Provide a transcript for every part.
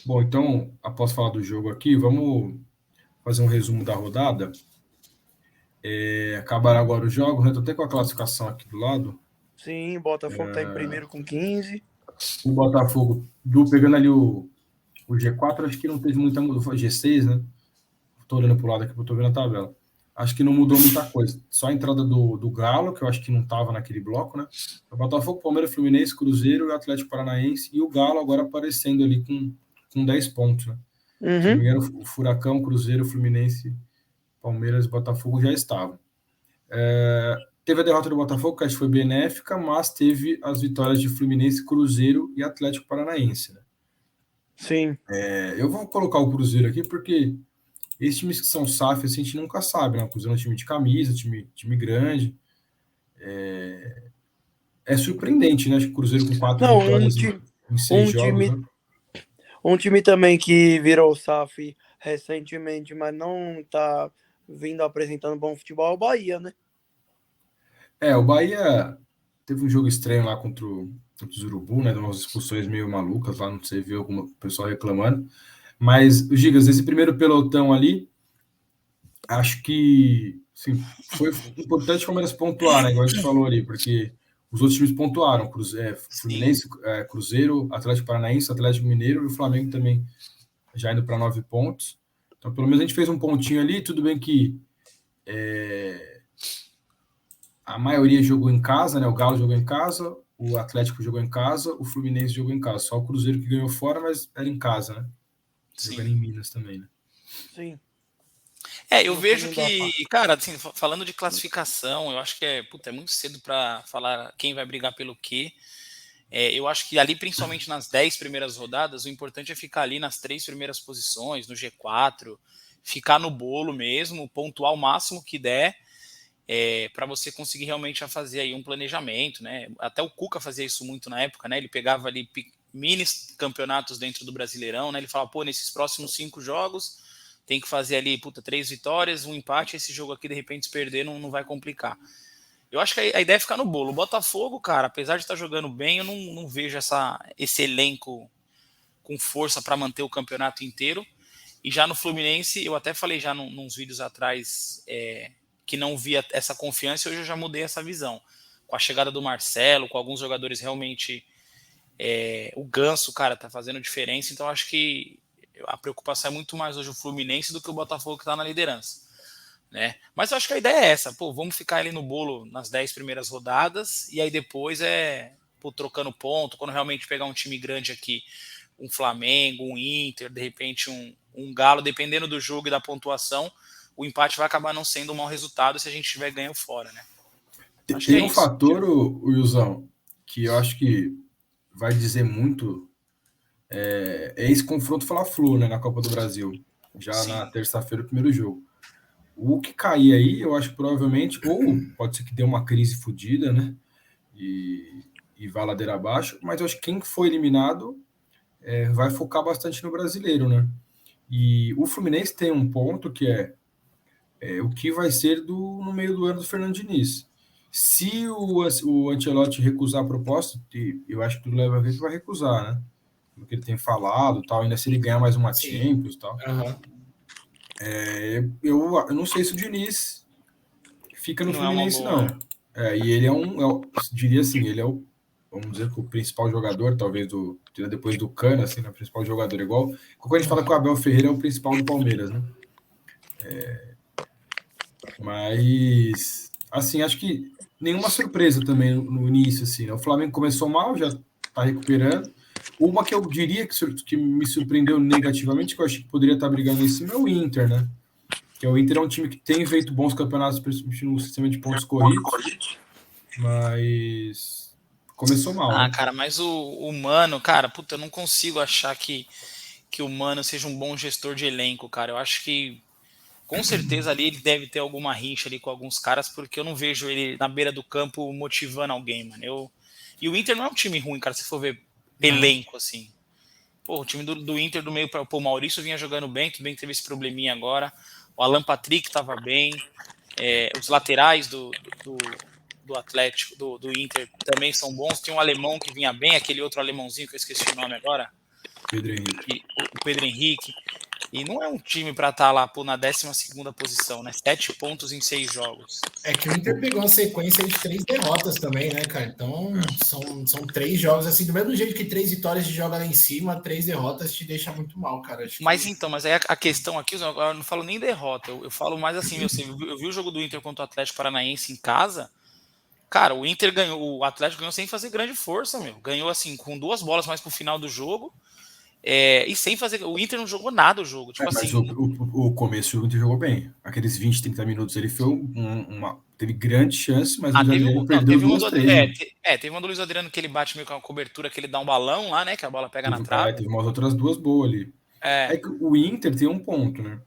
Bom, então, após falar do jogo aqui, vamos fazer um resumo da rodada. Acabaram agora os jogos, né? Estou até com a classificação aqui do lado. Sim, Botafogo tá em primeiro com 15. O Botafogo, pegando ali o G4, acho que não teve muita mudança. Foi G6, né? Estou olhando para o lado aqui, estou vendo a tabela. Acho que não mudou muita coisa. Só a entrada do Galo, que eu acho que não estava naquele bloco, né? O Botafogo, Palmeiras, Fluminense, Cruzeiro e Atlético Paranaense. E o Galo agora aparecendo ali com 10 pontos, né? Se não Uhum. me engano, o Furacão, Cruzeiro, Fluminense, Palmeiras e Botafogo já estavam. Teve a derrota do Botafogo, que acho que foi benéfica, mas teve as vitórias de Fluminense, Cruzeiro e Atlético Paranaense, né? Sim. Eu vou colocar o Cruzeiro aqui porque esses times que são SAF, assim, a gente nunca sabe, né? O Cruzeiro é um time de camisa, time grande. É surpreendente, né? Acho que o Cruzeiro com 4 Não, vitórias em 6 um jogos, time, né? um time também que virou SAF recentemente, mas não tá vindo apresentando bom futebol é o Bahia, né? O Bahia teve um jogo estranho lá contra os Urubu, né? De umas expulsões meio malucas lá, não sei, viu algum pessoal reclamando. Mas, Gigas, esse primeiro pelotão ali, acho que assim, foi importante o Palmeiras pontuar, né? Igual a gente falou ali, porque os outros times pontuaram, Sim. Fluminense, Cruzeiro, Atlético Paranaense, Atlético Mineiro e o Flamengo também já indo para 9 pontos. Então, pelo menos a gente fez um pontinho ali, tudo bem que a maioria jogou em casa, né? O Galo jogou em casa, o Atlético jogou em casa, o Fluminense jogou em casa. Só o Cruzeiro que ganhou fora, mas era em casa, né? Jogando Sim. em Minas também, né? Sim. Eu No vejo segundo que, cara, assim, falando de classificação, eu acho que é muito cedo para falar quem vai brigar pelo quê. Eu acho que ali, principalmente nas 10 primeiras rodadas, o importante é ficar ali nas 3 primeiras posições, no G4, ficar no bolo mesmo, pontuar o máximo que der, para você conseguir realmente fazer aí um planejamento, né? Até o Cuca fazia isso muito na época, né? Ele pegava ali mini campeonatos dentro do Brasileirão, né? Ele falava, pô, nesses próximos 5 jogos tem que fazer ali, 3 vitórias, um empate, esse jogo aqui, de repente, se perder, não vai complicar. Eu acho que a ideia é ficar no bolo. O Botafogo, cara, apesar de estar jogando bem, eu não vejo esse elenco com força para manter o campeonato inteiro. E já no Fluminense, eu até falei já nos vídeos atrás que não via essa confiança, e hoje eu já mudei essa visão. Com a chegada do Marcelo, com alguns jogadores realmente... o Ganso, cara, tá fazendo diferença, então acho que a preocupação é muito mais hoje o Fluminense do que o Botafogo que tá na liderança. Né? Mas eu acho que a ideia é essa, vamos ficar ali no bolo nas 10 primeiras rodadas, e aí depois trocando ponto, quando realmente pegar um time grande aqui, um Flamengo, um Inter, de repente um Galo, dependendo do jogo e da pontuação, o empate vai acabar não sendo um mau resultado se a gente tiver ganho fora, né? Acho que Tem é um isso. fator, o Wilson, que eu acho que vai dizer muito, esse confronto Fla-Flu, né, na Copa do Brasil. Já na Sim, terça-feira, o primeiro jogo. O que cair aí, eu acho que provavelmente, ou pode ser que dê uma crise fodida, né? E vá ladeira abaixo, mas eu acho que quem foi eliminado vai focar bastante no brasileiro, né? E o Fluminense tem um ponto que é o que vai ser no meio do ano do Fernando Diniz. Se o Ancelotti recusar a proposta, eu acho que tudo leva a ver que vai recusar, né? Pelo que ele tem falado, tal, ainda se ele ganhar mais uma sim. Champions, tal. Uhum. Eu não sei se o Diniz fica no Não é uma Fluminense, boa, não. né? E ele diria assim, ele é vamos dizer que o principal jogador, talvez depois do Cano, assim, né, o principal jogador, igual quando a gente fala que o Abel Ferreira é o principal do Palmeiras, né? Mas, assim, acho que nenhuma surpresa também no início, assim, né? O Flamengo começou mal, já tá recuperando. Uma que eu diria que me surpreendeu negativamente, que eu achei que poderia estar brigando em cima, é o Inter, né? Que o Inter é um time que tem feito bons campeonatos, principalmente no sistema de pontos corridos, mas começou mal, Ah, né? cara, mas o Mano, cara, puta, eu não consigo achar que o Mano seja um bom gestor de elenco, cara. Eu acho que com certeza ali ele deve ter alguma rixa ali com alguns caras, porque eu não vejo ele na beira do campo motivando alguém, mano. E o Inter não é um time ruim, cara, se for ver Não. elenco, assim. Pô, o time do Inter do meio para o Maurício vinha jogando bem, tudo bem que teve esse probleminha agora. O Alan Patrick tava bem. Os laterais do Atlético, do Inter também são bons. Tem um alemão que vinha bem, aquele outro alemãozinho que eu esqueci o nome agora. Pedro Henrique. O Pedro Henrique. E não é um time para estar lá na 12ª posição, né? 7 pontos em 6 jogos. É que o Inter pegou uma sequência de 3 derrotas também, né, cara? Então, são 3 jogos, assim, do mesmo jeito que 3 vitórias te joga lá em cima, 3 derrotas te deixa muito mal, cara. Mas aí a questão aqui, eu não falo nem derrota, eu falo mais assim, eu vi o jogo do Inter contra o Atlético Paranaense em casa, cara, o Inter ganhou, o Atlético ganhou sem fazer grande força, meu. Ganhou, assim, com 2 bolas mais pro final do jogo, e sem fazer. O Inter não jogou nada o jogo. Tipo mas assim. o começo do Inter jogou bem. Aqueles 20, 30 minutos ele foi teve grande chance, mas o Luiz Adriano perdeu 2-3. Teve uma do Luiz Adriano que ele bate meio com a cobertura, que ele dá um balão lá, né? Que a bola pega na trave. Teve umas outras 2 boas ali. É que o Inter tem um ponto, né?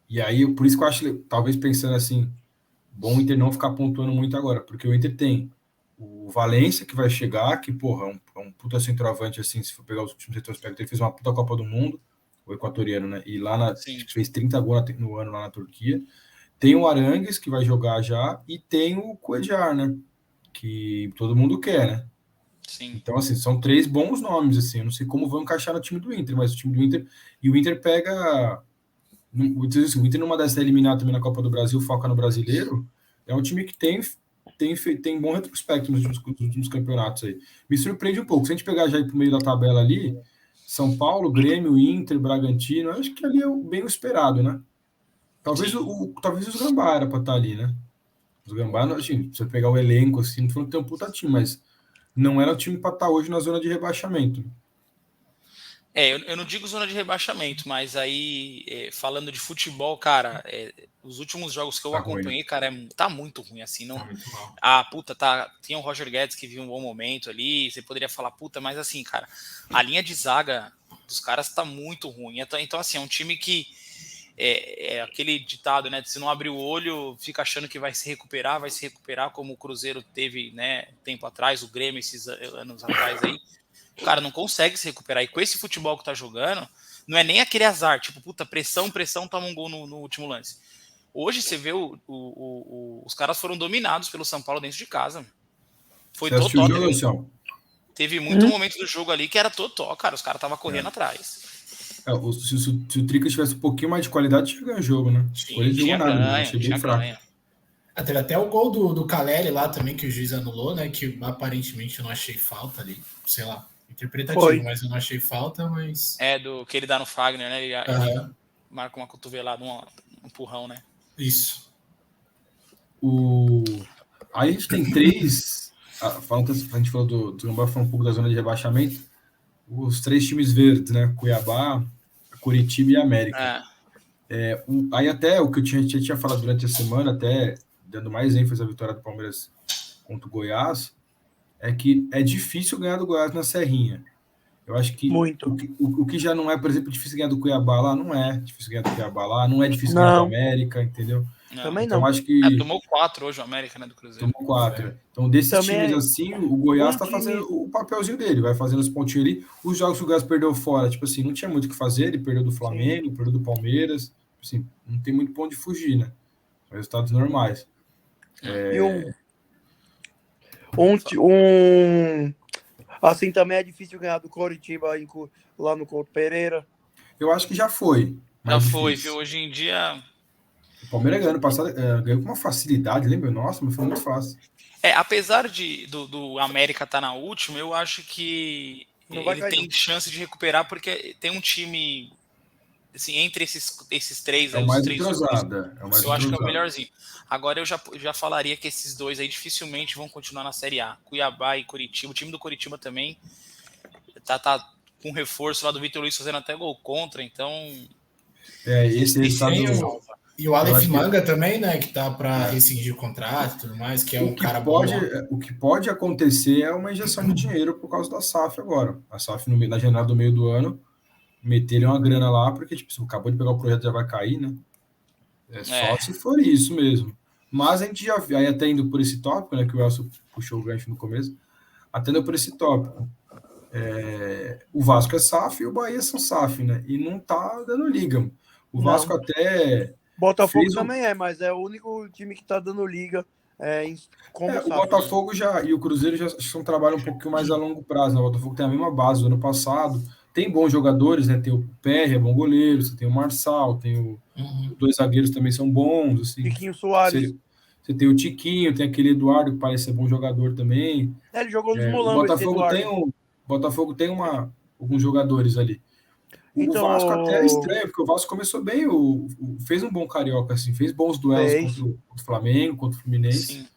E aí, por isso que eu acho, talvez pensando assim, bom o Inter não ficar pontuando muito agora, porque o Inter tem o Valência, que vai chegar, que, porra, é um puta centroavante, assim, se for pegar os últimos retrospectos, ele fez uma puta Copa do Mundo, o equatoriano, né? E lá fez 30 gols no ano lá na Turquia. Tem o Arangues, que vai jogar já, e tem o Cuéllar, né? Que todo mundo quer, né? Sim. Então, assim, são 3 bons nomes, assim, eu não sei como vão encaixar no time do Inter, mas o time do Inter, e o Inter pega, o Inter numa dessa eliminada também na Copa do Brasil, foca no brasileiro, é um time que tem bom retrospecto nos últimos campeonatos aí. Me surpreende um pouco. Se a gente pegar já ir pro meio da tabela ali, São Paulo, Grêmio, Inter, Bragantino, acho que ali é bem o esperado, né? Talvez talvez os Gambá era pra estar ali, né? Os Gambá, assim, se você pegar o elenco, assim, não falando que tem um puta time, mas não era o time pra estar hoje na zona de rebaixamento. Eu não digo zona de rebaixamento, mas aí, falando de futebol, cara, os últimos jogos que eu acompanhei, cara, tá muito ruim, assim, não... Tá muito mal. Tinha o Roger Guedes que viu um bom momento ali, você poderia falar, mas assim, cara, a linha de zaga dos caras tá muito ruim. Então assim, é um time que é aquele ditado, né, se não abrir o olho, fica achando que vai se recuperar, como o Cruzeiro teve, né, tempo atrás, o Grêmio esses anos atrás aí. Cara, não consegue se recuperar. E com esse futebol que tá jogando, não é nem aquele azar, tipo, pressão, toma um gol no último lance. Hoje você vê os caras foram dominados pelo São Paulo dentro de casa. Foi totó. Teve muito momento do jogo ali que era totó, cara. Os caras estavam correndo atrás. Se o Tricas tivesse um pouquinho mais de qualidade, tinha ganho o jogo, né? Ele tinha ganho. Teve até o gol do Caleri lá também, que o juiz anulou, né? Que aparentemente eu não achei falta ali. Sei lá. Interpretativo, mas eu não achei falta, mas... do que ele dá no Fagner, né? Ele marca uma cotovelada, um empurrão, né? Isso. Aí a gente tem 3... a gente falou do Gambá, falou um pouco da zona de rebaixamento. Os 3 times verdes, né? Cuiabá, Curitiba e América. Aí até o que eu tinha falado durante a semana, até dando mais ênfase à vitória do Palmeiras contra o Goiás, é que é difícil ganhar do Goiás na Serrinha. Eu acho que o que já não é, por exemplo, difícil ganhar do Cuiabá lá, não é difícil ganhar do Cuiabá lá, não é difícil ganhar do América, entendeu? Também então, não. Acho que tomou 4 hoje o América, né, do Cruzeiro. Tomou 4. Então, desses times assim, o Goiás tá fazendo o papelzinho dele, vai fazendo os pontinhos ali. Os jogos que o Goiás perdeu fora, tipo assim, não tinha muito o que fazer, ele perdeu do Flamengo, perdeu do Palmeiras, assim, não tem muito ponto de fugir, né? Resultados normais. Assim também é difícil ganhar do Coritiba lá no Couto Pereira. Eu acho que já foi. Já foi, viu? Hoje em dia... O Palmeiras ano passado ganhou com uma facilidade, lembra? Nossa, mas foi muito fácil. Apesar do América estar na última, eu acho que ele tem chance de recuperar, porque tem um time, assim, entre esses 3, é o mais entrosado. Eu acho que é o melhorzinho. Agora eu já falaria que esses 2 aí dificilmente vão continuar na Série A. Cuiabá e Curitiba. O time do Curitiba também tá com reforço lá do Vitor Luiz fazendo até gol contra, então... esse resultado... E o Aleph Manga também, né? Que tá para rescindir o contrato e tudo mais, que é um cara bom. O que pode acontecer é uma injeção de dinheiro por causa da SAF agora. A SAF, na janela do meio do ano, meteram uma grana lá, porque tipo, se acabou de pegar o projeto, já vai cair, né? Só se for isso mesmo. Mas a gente já viu, aí até indo por esse tópico, né? Que o Elcio puxou o gancho no começo, até indo por esse tópico. O Vasco é SAF e o Bahia são SAF, né? E não tá dando liga. O Vasco até... Botafogo também mas é o único time que tá dando liga como O SAF. Botafogo e o Cruzeiro já são trabalham um pouquinho mais a longo prazo, né? O Botafogo tem a mesma base do ano passado, tem bons jogadores, né? Tem o PR, é bom goleiro, você tem o Marçal, tem os dois zagueiros também são bons, assim. Tiquinho Soares. Você tem o Tiquinho, tem aquele Eduardo que parece ser bom jogador também. Ele jogou nos O Mulambos, esse Botafogo tem alguns jogadores ali. O Então, Vasco até é estranho, porque o Vasco começou bem, fez um bom carioca, assim, fez bons duelos contra o Flamengo, contra o Fluminense. Sim.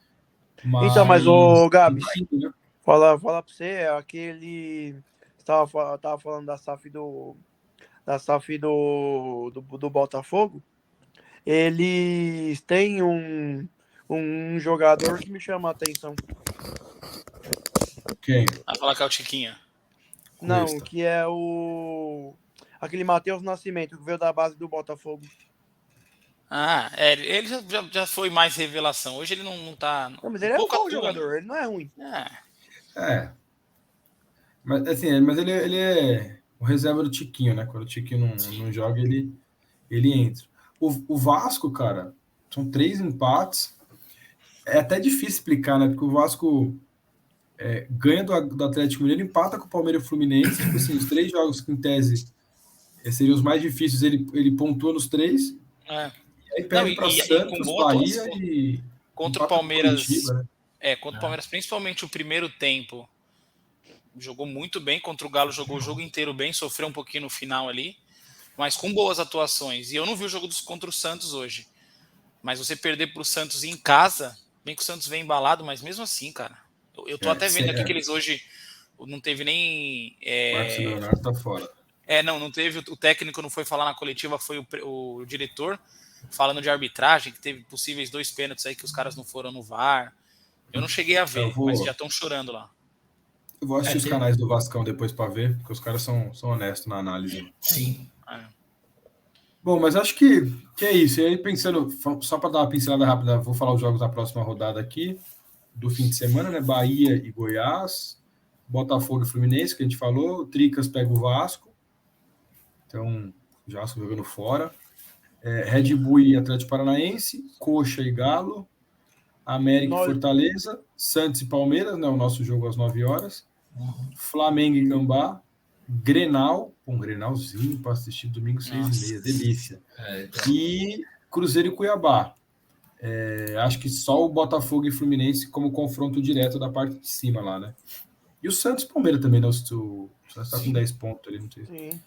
Mas o Gabs, tá indo, né? falar pra você, aquele. Tava falando da SAF do Botafogo. Eles têm um jogador que me chama a atenção. Quem? Falar que é o Tiquinho. Não, Cuesta. que é aquele Matheus Nascimento, que veio da base do Botafogo. Ele já foi mais revelação. Hoje ele não tá. Não, mas ele é um bom jogador, ele não é ruim. Mas assim, mas ele é o reserva do Tiquinho, né? Quando o Tiquinho não joga, ele entra. O Vasco, cara, são 3 empates. É até difícil explicar, né? Porque o Vasco ganha do Atlético Mineiro, empata com o Palmeiras e o Fluminense. Tipo assim, os 3 jogos que, em tese, seriam os mais difíceis, ele pontua nos 3. E aí perde para Santos, Bahia e contra o Palmeiras. Curitiba, né? Contra o Palmeiras, principalmente o primeiro tempo, jogou muito bem. Contra o Galo, jogou o jogo inteiro bem, sofreu um pouquinho no final ali, mas com boas atuações. E eu não vi o jogo contra o Santos hoje. Mas você perder para o Santos em casa, bem que o Santos vem embalado, mas mesmo assim, cara. Eu tô até vendo aqui que eles hoje não teve nem. Marcos Leonardo tá fora. Não teve. O técnico não foi falar na coletiva, foi o diretor falando de arbitragem, que teve possíveis 2 pênaltis aí que os caras não foram no VAR. Eu não cheguei a ver, mas já estão chorando lá. Eu vou assistir os canais do Vascão depois para ver, porque os caras são honestos na análise. Sim. Bom, mas acho que é isso. E aí, pensando, só para dar uma pincelada rápida, vou falar os jogos da próxima rodada aqui, do fim de semana, né? Bahia e Goiás, Botafogo e Fluminense, que a gente falou, o Tricas pega o Vasco, então, já jogando fora, Red Bull e Atlético Paranaense, Coxa e Galo, América e Fortaleza, Santos e Palmeiras, né? O nosso jogo às 9 horas, Flamengo e Gambá, Grenal, um Grenalzinho para assistir domingo 6h30, delícia. E Cruzeiro e Cuiabá. Acho que só o Botafogo e Fluminense como confronto direto da parte de cima lá, né? E o Santos e Palmeiras também, né? O Santos está com 10 pontos ali, não sei. Sim.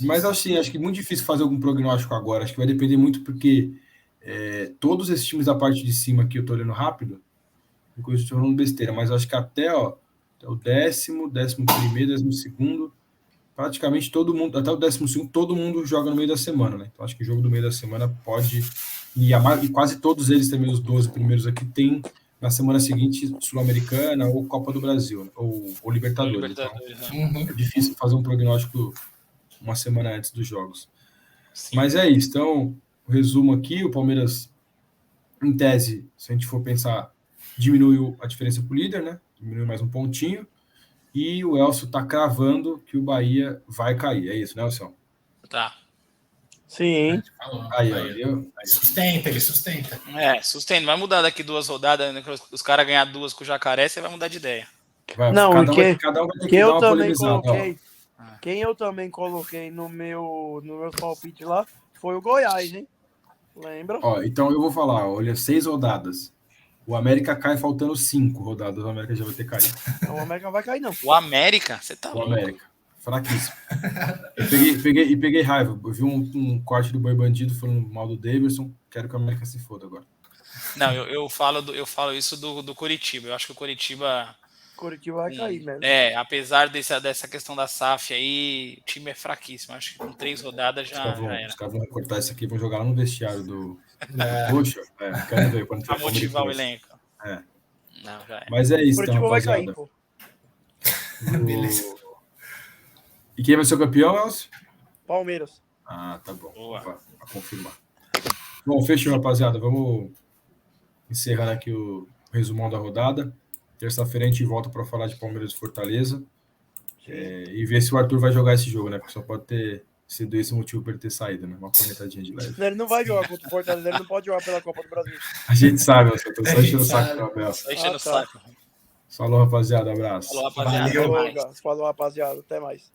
Mas assim, acho que é muito difícil fazer algum prognóstico agora. Acho que vai depender muito porque todos esses times da parte de cima aqui, eu tô olhando rápido, eu estou falando besteira, mas acho que até o 10º, 11º, 12º, praticamente todo mundo, até o 12º, todo mundo joga no meio da semana, né? Então acho que o jogo do meio da semana pode, e quase todos eles também, os 12 primeiros aqui, tem na semana seguinte Sul-Americana ou Copa do Brasil, né? ou Libertadores. Então, é difícil fazer um prognóstico uma semana antes dos jogos. Sim. Mas é isso. Então, o resumo aqui, o Palmeiras, em tese, se a gente for pensar, diminuiu a diferença para o líder, né? Diminuiu mais um pontinho. E o Elcio está cravando que o Bahia vai cair. É isso, né, Elcio? Tá. Sim. Sustenta, ele sustenta. Sustenta. Vai mudar daqui 2 rodadas, né? Os caras ganhar 2 com o Jacaré, você vai mudar de ideia. Cada um vai ter que dar uma polemizada. Quem eu também coloquei no meu palpite lá foi o Goiás, hein? Lembra? Então eu vou falar, olha, 6 rodadas. O América cai faltando 5 rodadas, o América já vai ter caído. Não, o América não vai cair, não. O América? Você tá louco? O América, fraquíssimo. Eu peguei raiva. Eu vi um corte do Boi Bandido falando mal do Davidson. Quero que o América se foda agora. Não, eu falo isso do Coritiba. Eu acho que o Coritiba vai cair mesmo. Apesar dessa questão da SAF aí, o time é fraquíssimo. Acho que com 3 rodadas já era. Os caras vão recortar isso aqui e vão jogar lá no vestiário do Poxa, quero ver quando pra motivar o elenco. Não, já é. Mas é isso, então, rapaziada. Vai cair, pô. Beleza. E quem vai ser o campeão, Elcio? Palmeiras. Tá bom. Pra confirmar. Bom, fechou, rapaziada. Vamos encerrando aqui o resumão da rodada. Terça-feira a gente volta para falar de Palmeiras e Fortaleza. E ver se o Arthur vai jogar esse jogo, né? Porque só pode ter sido esse o motivo para ele ter saído, né? Uma cornetadinha de leve. Ele não vai jogar contra o Fortaleza, ele não pode jogar pela Copa do Brasil. A gente sabe, eu tô A só gente enchendo o saco sabe. do Abel. Só enchendo o tá. saco. Falou, rapaziada. Abraço. Falou, rapaziada. Valeu. Até Falou, mais. Falou, rapaziada. Até mais.